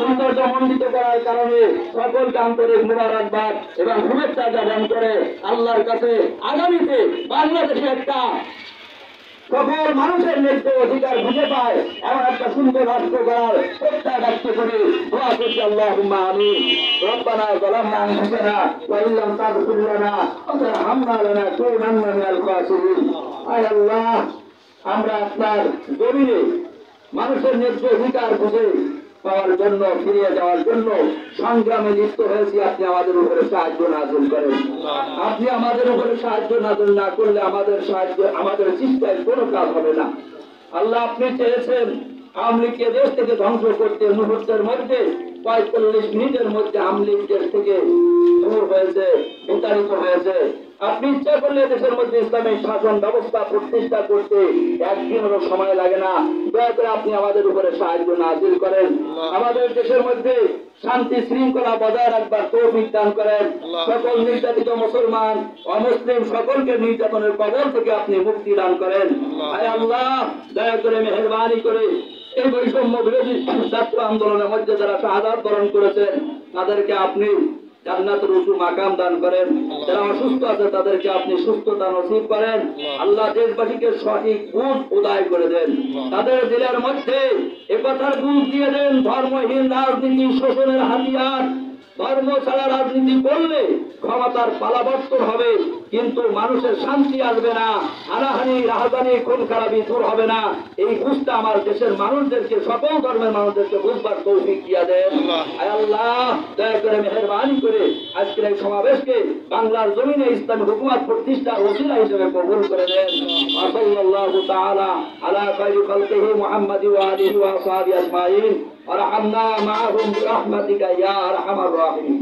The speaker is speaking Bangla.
সৌন্দর্যমণ্ডিত করার কারণে সকলকে আন্তরিক মুবারকবাদ এবং শুভেচ্ছা জ্ঞাপন করে আল্লাহর কাছে আগামীতে বাংলাদেশে একটা সকল মানুষের ন্যায্য অধিকার খুঁজে পায় এমন একটা সুন্দর রাষ্ট্র করার প্রত্যয় ব্যক্ত করে দোয়া করছি আল্লাহুম্মা আমিন। রব্বানা যালামনা আনফুসানা ওয়া ইন লাম তাগফির লানা ওয়া তারহামনা লানাকুনান্না মিনাল খাসিরিন। আয় আল্লাহ, আমরা আপনার জমিনে মানুষের ন্যায্য অধিকার খুঁজে পাওয়ার জন্য, ফিরিয়ে যাওয়ার জন্য সংগ্রামে লিপ্ত হয়েছি। আপনি আমাদের উপরে সাহায্য নাযিল করেন। আপনি আমাদের উপরে সাহায্য নাযিল না করলে আমাদের চেষ্টায় কোনো কাজ হবে না। আল্লাহ, আপনি চেয়েছেন আওয়ামী লীগকে দেশ থেকে ধ্বংস করতে, মুহূর্তের মধ্যে ৪৫ মিনিটের মধ্যে আওয়ামী লীগ দেশ থেকে দূর হয়েছে, বিতাড়িত হয়েছে। আপনি ইচ্ছা করলে দেশের মধ্যে ইসলামিক শাসন ব্যবস্থা প্রতিষ্ঠা করতে একদিনেরও সময় লাগে না। দয়া করে আপনি আমাদের উপরে সাহায্য নাযিল করেন। আমাদের দেশের মধ্যে শান্তি শৃঙ্খলা বজায় রাখবার তৌফিক দান করেন। সকল নির্যাতিত মুসলমান অমুসলিম সকলকে নির্যাতনের কবল থেকে আপনি মুক্তি দান করেন। আয় আল্লাহ, দয়া করে মেহেরবানি করে এই বৈষম্য বিরোধী ছাত্র আন্দোলনের মধ্যে যারা শাহাদাত বরণ করেছেন তাদেরকে আপনি জান্নাতের উঁচু মাকাম দান করেন। যারা অসুস্থ আছে তাদেরকে আপনি সুস্থতা নসিব করেন। আল্লাহ, দেশবাসীকে সঠিক বুঝ উদয় করে দেন। তাদের দিলের মধ্যে একথার বুঝ দিয়ে দেন, ধর্মহীন রাজনীতি শোষণের হাতিয়ার। ধর্ম ছাড়া রাজনীতি করলে ক্ষমতার পালাবর্তন হবে, কিন্তু মানুষের শান্তি আসবে না, হানাহানি রাহাজানি খুন খারাপি দূর হবে না। এই বুঝটা আমার দেশের মানুষদেরকে, সকল ধর্মের মানুষদেরকে বুঝবার তৌফিক দিয়া দেন। আয় আল্লাহ, দয়া করে মেহেরবানি করে আজকের এই সমাবেশকে বাংলার জমিনে ইসলামী হুকুমত প্রতিষ্ঠার ওসিলা হিসেবে কবুল করে দেন। সাল্লাল্লাহু তাআলা আলা খায়রি খালকিহি মুহাম্মাদি ওয়া আলিহি ওয়া আসহাবিহি আজমাইন ওয়া রাহমনা মাআহুম বিরহমাতিকা ইয়া আরহামার রাহিমিন।